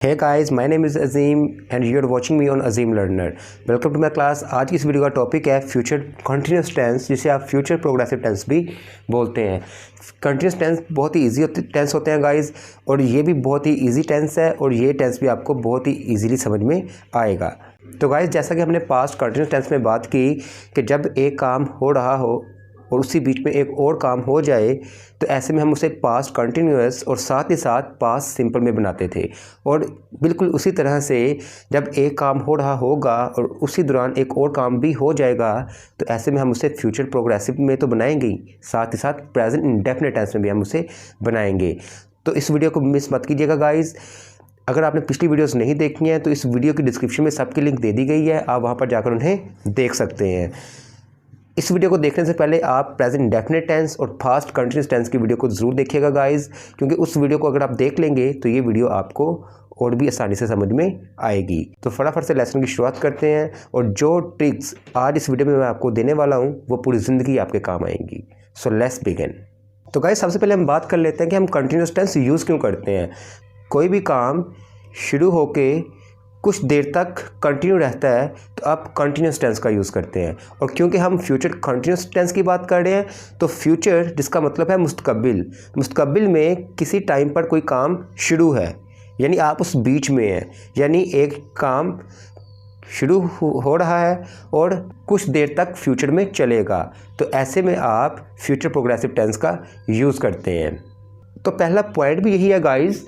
Hey guys, my name is Azeem and you are watching me on Azeem learner. Welcome to my class. आज की इस video का topic है future continuous tense, जिसे आप फ्यूचर प्रोग्रेसिव टेंस भी बोलते हैं। कंटिन्यूस टेंस बहुत ही ईजी टेंस होते हैं गाइस, और ये भी बहुत ही ईजी टेंस है, और ये टेंस भी आपको बहुत ही ईजीली समझ में आएगा। तो गाइस, जैसा कि हमने पास्ट कंटिन्यूस टेंस में बात की कि जब एक काम हो रहा हो और उसी बीच में एक और काम हो जाए, तो ऐसे में हम उसे पास्ट कंटिन्यूअस और साथ ही साथ पास्ट सिंपल में बनाते थे। और बिल्कुल उसी तरह से जब एक काम हो रहा होगा और उसी दौरान एक और काम भी हो जाएगा, तो ऐसे में हम उसे फ्यूचर प्रोग्रेसिव में तो बनाएंगे ही, साथ ही साथ प्रेजेंट इंडेफिनिट टेंस में भी हम उसे बनाएंगे। तो इस वीडियो को मिस मत कीजिएगा गाइज़। अगर आपने पिछली वीडियोस नहीं देखी हैं तो इस वीडियो की डिस्क्रिप्शन में सबकी लिंक दे दी गई है, आप वहाँ पर जाकर उन्हें देख सकते हैं। इस वीडियो को देखने से पहले आप प्रेजेंट इंडेफिनिट टेंस और फास्ट कंटिन्यूस टेंस की वीडियो को ज़रूर देखिएगा गाइस, क्योंकि उस वीडियो को अगर आप देख लेंगे तो ये वीडियो आपको और भी आसानी से समझ में आएगी। तो फटाफट से लेसन की शुरुआत करते हैं, और जो ट्रिक्स आज इस वीडियो में मैं आपको देने वाला हूँ वो पूरी ज़िंदगी आपके काम आएंगी। So let's begin. तो गाइस, सबसे पहले हम बात कर लेते हैं कि हम कंटिन्यूस टेंस यूज़ क्यों करते हैं। कोई भी काम शुरू होके कुछ देर तक कंटिन्यू रहता है तो आप कंटिन्यूस टेंस का यूज़ करते हैं। और क्योंकि हम फ्यूचर कंटिन्यूस टेंस की बात कर रहे हैं, तो फ्यूचर जिसका मतलब है मुस्तकबिल में किसी टाइम पर कोई काम शुरू है, यानी आप उस बीच में हैं, यानी एक काम शुरू हो रहा है और कुछ देर तक फ्यूचर में चलेगा, तो ऐसे में आप फ्यूचर प्रोग्रेसिव टेंस का यूज़ करते हैं। तो पहला पॉइंट भी यही है गाइस,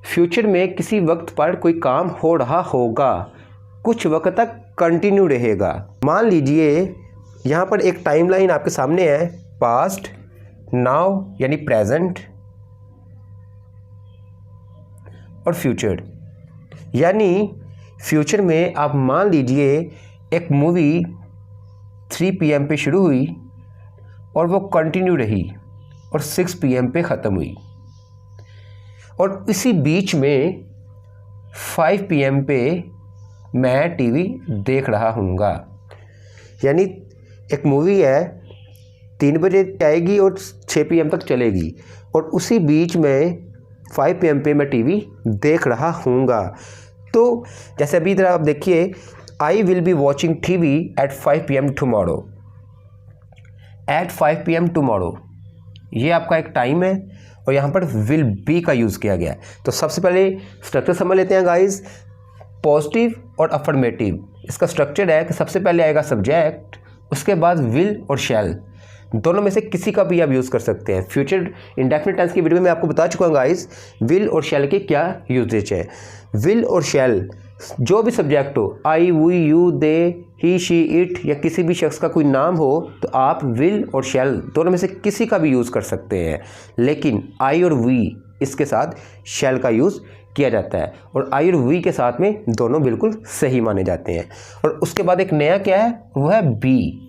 फ्यूचर में किसी वक्त पर कोई काम हो रहा होगा, कुछ वक्त तक कंटिन्यू रहेगा। मान लीजिए यहाँ पर एक टाइमलाइन आपके सामने है, पास्ट, नाउ यानी प्रेजेंट, और फ्यूचर। यानी फ्यूचर में आप मान लीजिए एक मूवी 3 PM पे शुरू हुई और वो कंटिन्यू रही और 6 PM पे ख़त्म हुई, और इसी बीच में 5 PM पे मैं टीवी देख रहा हूँगा। यानी एक मूवी है 3 बजे आएगी और 6 PM तक चलेगी, और उसी बीच में 5 PM पे मैं टीवी देख रहा हूँगा। तो जैसे अभी इधर आप देखिए, I will be watching TV at 5 PM tomorrow. At 5 PM tomorrow, ये आपका एक टाइम है, और यहाँ पर विल बी का यूज़ किया गया है। तो सबसे पहले स्ट्रक्चर समझ लेते हैं गाइस, पॉजिटिव और अफर्मेटिव। इसका स्ट्रक्चर है कि सबसे पहले आएगा सब्जेक्ट, उसके बाद विल और शैल, दोनों में से किसी का भी आप यूज़ कर सकते हैं। फ्यूचर इंडेफिनिट टेंस की वीडियो में मैं आपको बता चुका हूँ गाइस, विल और शैल के क्या यूजेज है। विल और शैल, जो भी सब्जेक्ट हो, I, we, you, they, he, she, it, या किसी भी शख्स का कोई नाम हो, तो आप विल और शैल दोनों में से किसी का भी यूज़ कर सकते हैं। लेकिन आई और वी, इसके साथ शैल का यूज़ किया जाता है, और आई और वी के साथ में दोनों बिल्कुल सही माने जाते हैं। और उसके बाद एक नया क्या है, वो है बी।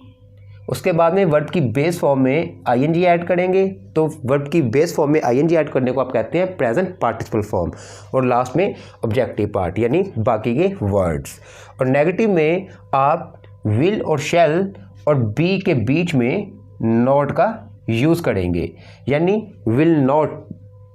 उसके बाद में वर्ब की बेस फॉर्म में आईएनजी ऐड करेंगे, तो वर्ब की बेस फॉर्म में आईएनजी ऐड करने को आप कहते हैं प्रेजेंट पार्टिसिपल फॉर्म। और लास्ट में ऑब्जेक्टिव पार्ट, यानी बाकी के वर्ड्स। और नेगेटिव में आप विल और शैल और बी के बीच में नॉट का यूज़ करेंगे, यानी will not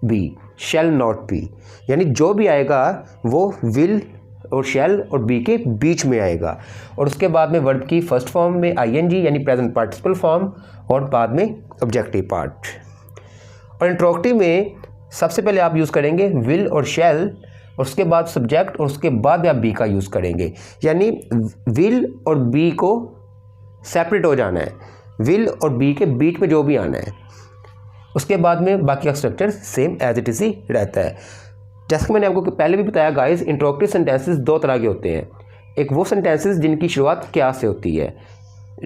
B, shall not be, यानी जो भी आएगा वो विल और शैल और बी के बीच में आएगा। और उसके बाद में वर्ब की फर्स्ट फॉर्म में आईएनजी यानी प्रेजेंट पार्टिसिपल फॉर्म, और बाद में ऑब्जेक्टिव पार्ट। और इंट्रोगेटिव में सबसे पहले आप यूज़ करेंगे विल और शैल, और उसके बाद सब्जेक्ट, और उसके बाद में आप बी का यूज़ करेंगे। यानी विल और बी को सेपरेट हो जाना है, विल और बी के बीच में जो भी आना है। उसके बाद में बाकी का structure same as it is ही रहता है। जैसे कि मैंने आपको पहले भी बताया गाइस, इंट्रोगेटिव सेंटेंसेस 2 तरह के होते हैं। एक वो सेंटेंसेस जिनकी शुरुआत क्या से होती है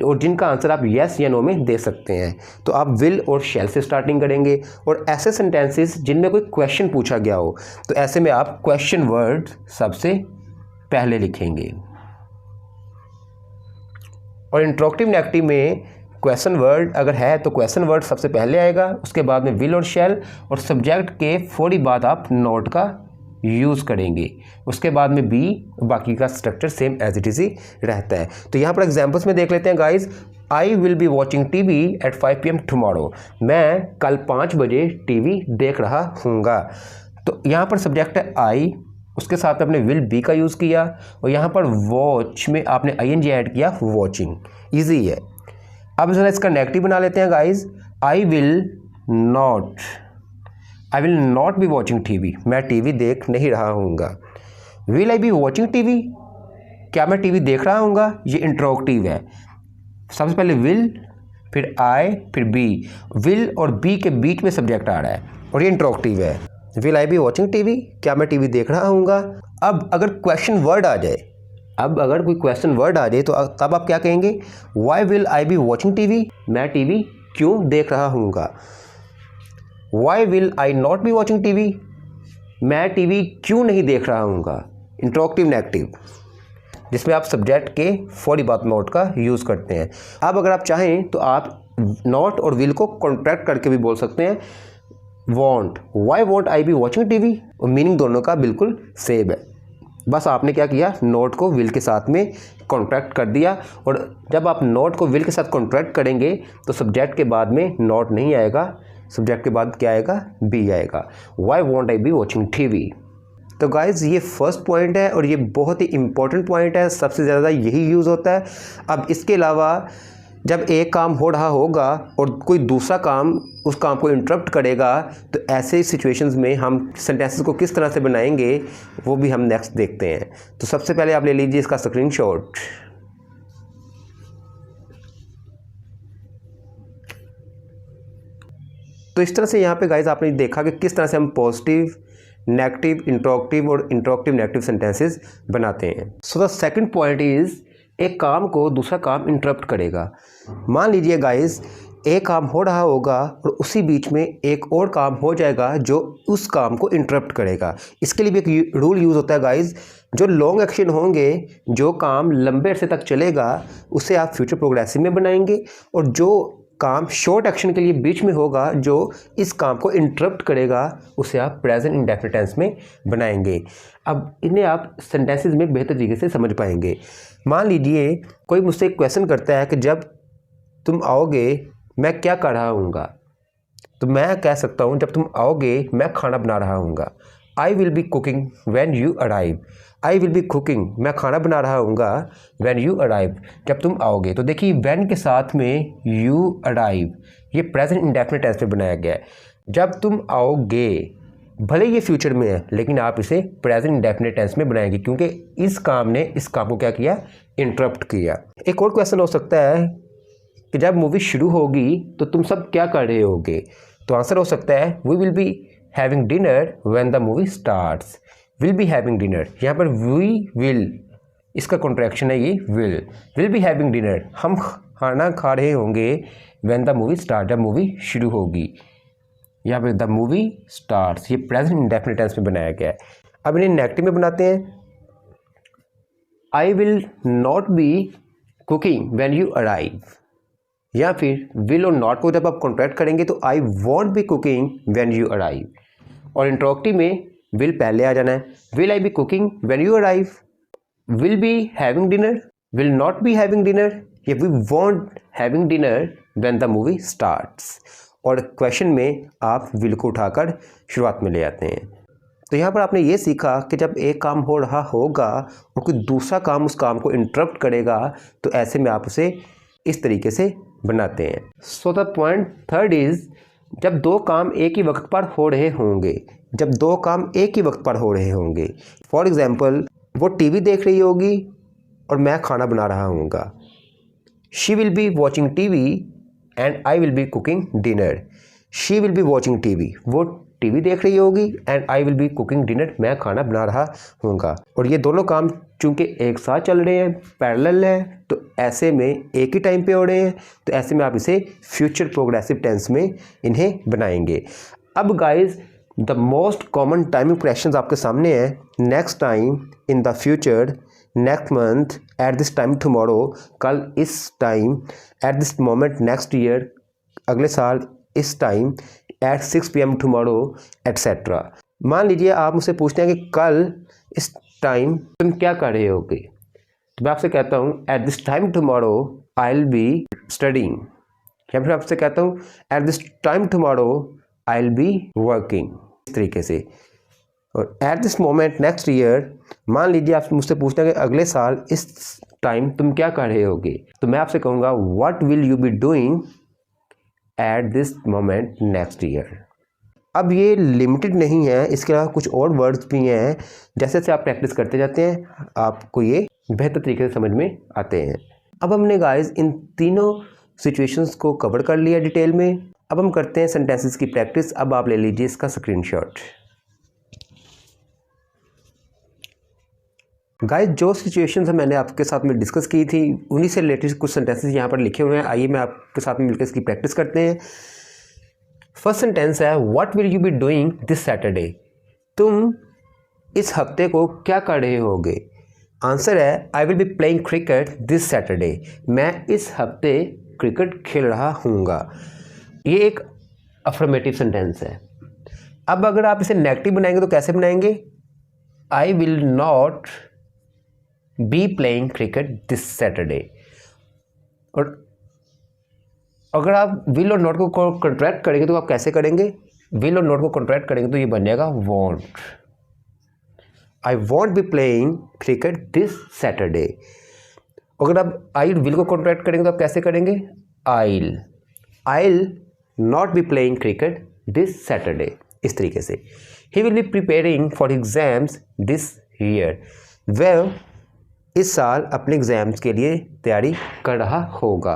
और जिनका आंसर आप येस या नो में दे सकते हैं, तो आप विल और शैल से स्टार्टिंग करेंगे। और ऐसे सेंटेंसेस जिनमें कोई क्वेश्चन पूछा गया हो, तो ऐसे में आप क्वेश्चन वर्ड सबसे पहले लिखेंगे। और इंट्रोगेटिव नेगेटिव में क्वेश्चन वर्ड अगर है तो क्वेश्चन वर्ड सबसे पहले आएगा, उसके बाद में विल और शैल, और सब्जेक्ट के फौरी बाद आप नॉट का यूज़ करेंगे। उसके बाद में बी, बाकी का structure same as it is ही रहता है। तो यहाँ पर एग्जांपल्स में देख लेते हैं guys. I will be watching TV at 5 PM tomorrow. मैं कल 5 बजे टीवी देख रहा हूँगा। तो यहाँ पर सब्जेक्ट है आई, उसके साथ आपने विल बी का यूज़ किया और यहाँ पर वॉच में आपने ING ऐड किया, वॉचिंग। ईजी है। अब ज़रा इसका नेगेटिव बना लेते हैं guys. I will not be watching TV, मैं TV देख नहीं रहा हूँगा। Will I be watching TV, क्या मैं TV देख रहा हूँगा? ये इंट्रोगेटिव है। सबसे पहले विल, फिर आई, फिर बी। विल और बी के बीच में सब्जेक्ट आ रहा है और ये इंट्रोगेटिव है। Will I be watching TV, क्या मैं TV देख रहा हूँगा? अब अगर क्वेश्चन वर्ड आ जाए, तो तब आप क्या कहेंगे? Why will I be watching TV, मैं TV क्यों देख रहा हूँगा? Why will I not be watching TV, मैं TV क्यों नहीं देख रहा हूँगा? इंट्रोगेटिव नेगेटिव, जिसमें आप सब्जेक्ट के फॉर बात नॉट का यूज़ करते हैं। अब अगर आप चाहें तो आप नॉट और विल को कॉन्ट्रैक्ट करके भी बोल सकते हैं। Won't, why won't I be watching TV, और मीनिंग दोनों का बिल्कुल सेम है। बस आपने क्या किया, नॉट को विल के साथ में कॉन्ट्रैक्ट कर दिया, और जब आप नॉट को विल के साथ कॉन्ट्रैक्ट करेंगे तो सब्जेक्ट के बाद में नॉट नहीं आएगा, सब्जेक्ट के बाद क्या आएगा? बी आएगा। Why won't I be watching TV। तो गाइज़ ये फर्स्ट पॉइंट है और ये बहुत ही इंपॉर्टेंट पॉइंट है, सबसे ज़्यादा यही यूज़ होता है। अब इसके अलावा जब एक काम हो रहा होगा और कोई दूसरा काम उस काम को इंटरप्ट करेगा, तो ऐसे सिचुएशंस में हम सेंटेंसेस को किस तरह से बनाएंगे वो भी हम नेक्स्ट देखते हैं। तो सबसे पहले आप ले लीजिए इसका स्क्रीनशॉट। तो इस तरह से यहाँ पे गाइज़ आपने देखा कि किस तरह से हम पॉजिटिव, नेगेटिव, इंट्रोगेटिव और इंट्रोगेटिव नेगेटिव सेंटेंसेस बनाते हैं। So the second point is, एक काम को दूसरा काम इंटरप्ट करेगा। मान लीजिए गाइस, एक काम हो रहा होगा और उसी बीच में एक और काम हो जाएगा जो उस काम को इंटरप्ट करेगा। इसके लिए भी एक रूल यूज़ होता है गाइस, जो लॉन्ग एक्शन होंगे, जो काम लंबे अरसे तक चलेगा, उसे आप फ्यूचर प्रोग्रेसिव में बनाएंगे, और जो काम शॉर्ट एक्शन के लिए बीच में होगा, जो इस काम को इंटरप्ट करेगा, उसे आप प्रेजेंट इंडेफिनिट टेंस में बनाएंगे। अब इन्हें आप सेंटेंसेस में बेहतर तरीके से समझ पाएंगे। मान लीजिए कोई मुझसे एक क्वेश्चन करता है कि जब तुम आओगे मैं क्या कर रहा हूँगा, तो मैं कह सकता हूँ जब तुम आओगे मैं खाना बना रहा हूँगा। I will be cooking when you arrive. I will be cooking, मैं खाना बना रहा हूँगा, व्हेन यू अराइव, जब तुम आओगे। तो देखिए व्हेन के साथ में यू अराइव, ये प्रेजेंट इंडेफिनिट टेंस में बनाया गया है। जब तुम आओगे, भले ये फ्यूचर में है, लेकिन आप इसे प्रेजेंट इंडेफिनिट टेंस में बनाएंगे, क्योंकि इस काम ने इस काम को क्या किया? इंटरप्ट किया। एक और क्वेश्चन हो सकता है कि जब मूवी शुरू होगी तो तुम सब क्या कर रहे होगे? तो आंसर हो सकता है we will be having dinner when the movie starts. Will be having dinner, यहाँ पर वी विल, इसका कॉन्ट्रैक्शन है ये विल बी हैविंग डिनर, हम खाना खा रहे होंगे, व्हेन द मूवी स्टार्ट, जब मूवी शुरू होगी। यहाँ पे द मूवी स्टार्ट्स, ये प्रेजेंट इंडेफिनिट टेंस में बनाया गया है। अब इन्हें नेगेटिव में बनाते हैं। आई will not B cooking when you arrive, या फिर विल और नॉट को जब आप कॉन्ट्रैक्ट करेंगे तो I won't be cooking when you arrive, और इंट्रोगेटिव में विल पहले आ जाना है। Will I be cooking when you arrive, will be having dinner, will not be having dinner, या we won't having dinner when the movie starts, और question में आप विल को उठाकर शुरुआत में ले आते हैं। तो यहाँ पर आपने ये सीखा कि जब एक काम हो रहा होगा और कोई दूसरा काम उस काम को इंटरप्ट करेगा, तो ऐसे में आप उसे इस तरीके से बनाते हैं। So the point third is, जब दो काम एक ही वक्त पर हो रहे होंगे, जब दो काम एक ही वक्त पर हो रहे होंगे। फॉर एग्जाम्पल, वो टीवी देख रही होगी और मैं खाना बना रहा हूँगा। She will be watching TV and I will be cooking dinner. She will be watching TV, वो टीवी देख रही होगी, and I will be cooking dinner, मैं खाना बना रहा हूँगा। और ये दोनों काम चूँकि एक साथ चल रहे हैं, पैरेलल है, तो ऐसे में एक ही टाइम पे हो रहे हैं, तो ऐसे में आप इसे फ्यूचर प्रोग्रेसिव टेंस में इन्हें बनाएंगे। अब guys, the most common timing questions आपके सामने हैं। Next time, in the future, next month, at this time tomorrow, कल इस time, at this moment next year, अगले साल इस time, at 6 PM tomorrow, etcetera. मान लीजिए आप मुझसे पूछते हैं कि कल इस टाइम तुम क्या कर रहे होगे, तो मैं आपसे कहता हूँ eight this time tomorrow I will be studying, या फिर आपसे कहता हूँ eight this time tomorrow I will be working. इस तरीके से और eight this moment next year, मान लीजिए आप मुझसे पूछते हैं कि अगले साल इस टाइम तुम क्या कर रहे होगे, तो मैं आपसे कहूँगा what will you be doing at this moment next year. अब ये लिमिटेड नहीं है, इसके अलावा कुछ और वर्ड्स भी हैं, जैसे जैसे आप प्रैक्टिस करते जाते हैं आपको ये बेहतर तरीके से समझ में आते हैं। अब हमने गाइस इन तीनों सिचुएशंस को कवर कर लिया डिटेल में। अब हम करते हैं सेंटेंसेस की प्रैक्टिस। अब आप ले लीजिए इसका स्क्रीनशॉट। गाइस जो सिचुएशंस मैंने आपके साथ में डिस्कस की थी उन्हीं से रिलेटेड कुछ सेंटेंसेस यहाँ पर लिखे हुए हैं। आइए मैं आपके साथ में मिलकर इसकी प्रैक्टिस करते हैं। फर्स्ट सेंटेंस है what will you be doing this Saturday. तुम इस हफ्ते को क्या कर रहे होगे। आंसर है आई will B playing cricket this Saturday. मैं इस हफ्ते क्रिकेट खेल रहा हूँगा। ये एक अफर्मेटिव सेंटेंस है। अब अगर आप इसे नेगेटिव बनाएंगे तो कैसे बनाएंगे, आई will not be playing cricket this Saturday. और अगर आप विल और नॉट को कॉन्ट्रैक्ट करेंगे तो आप कैसे करेंगे, विल और नॉट को कॉन्ट्रैक्ट करेंगे तो ये बन जाएगा want. I won't B playing cricket this Saturday. अगर आप आई विल को कॉन्ट्रैक्ट करेंगे तो आप कैसे करेंगे, I'll not be playing cricket this Saturday. इस तरीके से ही will be preparing for exams this year. वह इस साल अपने एग्जाम्स के लिए तैयारी कर रहा होगा।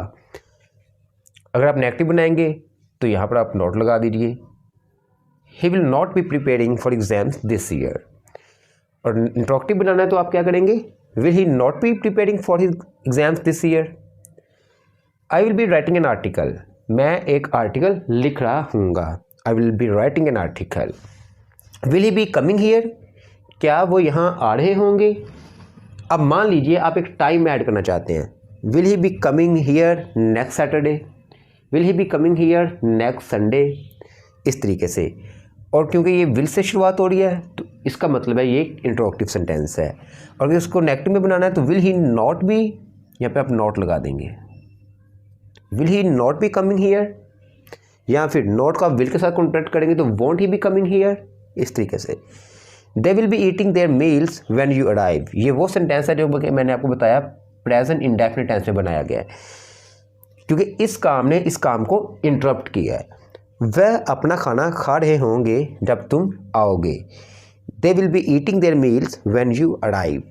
अगर आप नेगेटिव बनाएंगे तो यहाँ पर आप नॉट लगा दीजिए, he will not be preparing for exams this year. और इंट्रोगेटिव बनाना है तो आप क्या करेंगे, will he not be preparing for his exams this year. I will be writing an article. मैं एक आर्टिकल लिख रहा हूँगा। I will be writing an article. Will he be coming here. क्या वो यहाँ आ रहे होंगे। अब मान लीजिए आप एक टाइम ऐड करना चाहते हैं, will he be coming here next Saturday, will he be coming here next Sunday. इस तरीके से। और क्योंकि ये विल से शुरुआत हो रही है तो इसका मतलब है ये एक इंट्रोगेटिव सेंटेंस है। और अगर इसको नेगेटिव में बनाना है तो विल ही नॉट बी, यहाँ पे आप नॉट लगा देंगे, will he not B coming here. या फिर नॉट को आप विल के साथ कॉन्ट्रैक्ट करेंगे तो won't he be coming here. इस तरीके से। They will be eating their meals when you arrive. ये वो सेंटेंस है जो मैंने आपको बताया प्रेजेंट इंडेफिनिट टेंस में बनाया गया है, क्योंकि इस काम ने इस काम को इंटरप्ट किया है। वह अपना खाना खा रहे होंगे जब तुम आओगे। They will be eating their meals when you arrive.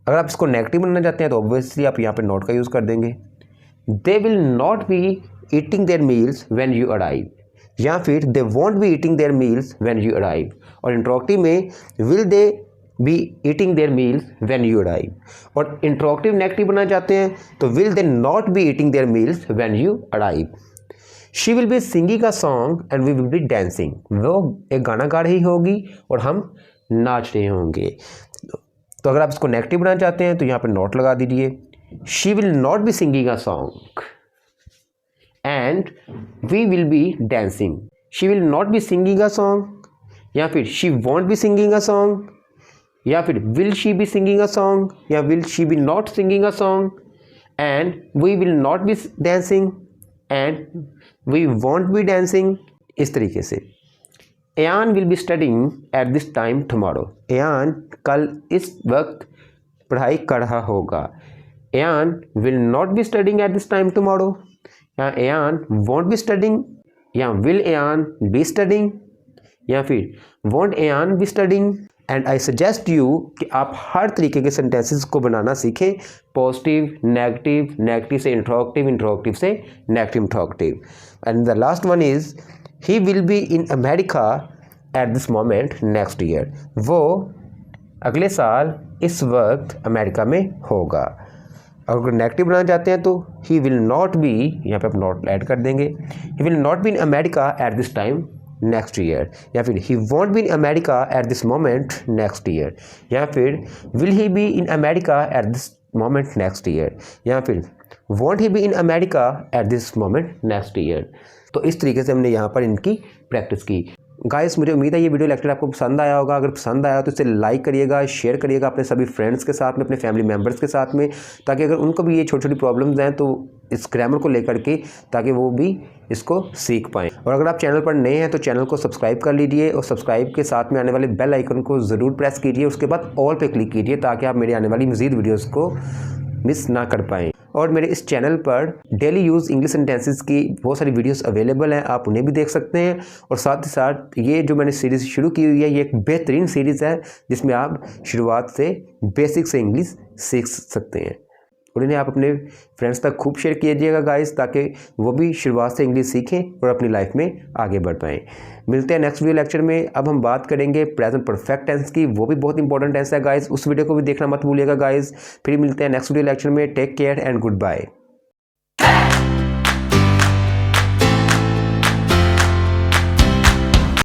अगर आप इसको नेगेटिव बनाना चाहते हैं तो ऑब्वियसली आप यहाँ पे नॉट का यूज़ कर देंगे। They will not be eating their meals when you arrive. या फिर they won't be eating their meals when you arrive. और इंट्रोगेटिव में will they be eating their meals when you arrive. और interrogative negative बनाना चाहते हैं तो will they not be eating their meals when you arrive. She will be singing a song and we will be dancing. वो एक गाना गा रही होगी और हम नाच रहे होंगे। तो अगर आप इसको नेगेटिव बनाना चाहते हैं तो यहाँ पर नॉट लगा दीजिए। She will not be singing a song and we will be dancing. She will not be singing a song, या फिर she won't be singing a song, या फिर will she be singing a song, या will she be not singing a song and we will not be dancing and we won't be dancing. इस तरीके से। Ayaan will be studying at this time tomorrow. Ayaan कल इस वक्त पढ़ाई कर रहा होगा। Ayaan will not B studying at this time tomorrow, या एयान वॉन्ट बी स्टडिंग, या विल एयान बी स्टडिंग, या फिर want Ayaan be studying. And I suggest you कि आप हर तरीके के सेंटेंसेस को बनाना सीखें। पॉजिटिव, नेगेटिव, नेगेटिव से इंट्रोगेटिव, इंट्रोगेटिव से negative interrogative. And the last one is he will B in America at this moment next year. वो अगले साल इस वक्त अमेरिका में होगा। अगर नेगेटिव बनाना चाहते हैं तो ही विल नॉट बी, यहाँ पे आप नॉट ऐड कर देंगे, he will not be in America at this time next year, या फिर he won't be in America at this moment next year, या फिर will he be in America at this moment next year, या फिर won't he be in America at this moment next year. तो इस तरीके से हमने यहाँ पर इनकी प्रैक्टिस की। गाइस मुझे उम्मीद है ये वीडियो लेक्चर आपको पसंद आया होगा। अगर पसंद आया तो इसे लाइक करिएगा, शेयर करिएगा अपने सभी फ्रेंड्स के साथ में, अपने फैमिली मेम्बर्स के साथ में, ताकि अगर उनको भी ये छोटी छोटी प्रॉब्लम्स हैं तो इस ग्रामर को लेकर के, ताकि वो भी इसको सीख पाएँ। और अगर आप चैनल पर नए हैं तो चैनल को सब्सक्राइब कर लीजिए और सब्सक्राइब के साथ में आने वाले बेल आइकन को ज़रूर प्रेस कीजिए। उसके बाद ऑल पे क्लिक कीजिए ताकि आप मेरी आने वाली मज़ीद वीडियोज़ को मिस ना कर पाएँ। और मेरे इस चैनल पर डेली यूज़ इंग्लिश सेंटेंसेस की बहुत सारी वीडियोस अवेलेबल हैं, आप उन्हें भी देख सकते हैं। और साथ ही साथ ये जो मैंने सीरीज़ शुरू की हुई है ये एक बेहतरीन सीरीज़ है जिसमें आप शुरुआत से बेसिक से इंग्लिश सीख सकते हैं। और इन्हें आप अपने फ्रेंड्स तक खूब शेयर कीजिएगा गाइस, ताकि वो भी शुरुआत से इंग्लिश सीखें और अपनी लाइफ में आगे बढ़ पाएँ। मिलते हैं नेक्स्ट वीडियो लेक्चर में। अब हम बात करेंगे प्रेजेंट परफेक्ट टेंस की, वो भी बहुत इंपॉर्टेंट टेंस है गाइस। उस वीडियो को भी देखना मत भूलिएगा गाइस। फिर मिलते हैं नेक्स्ट वीडियो लेक्चर में। Take care and good bye.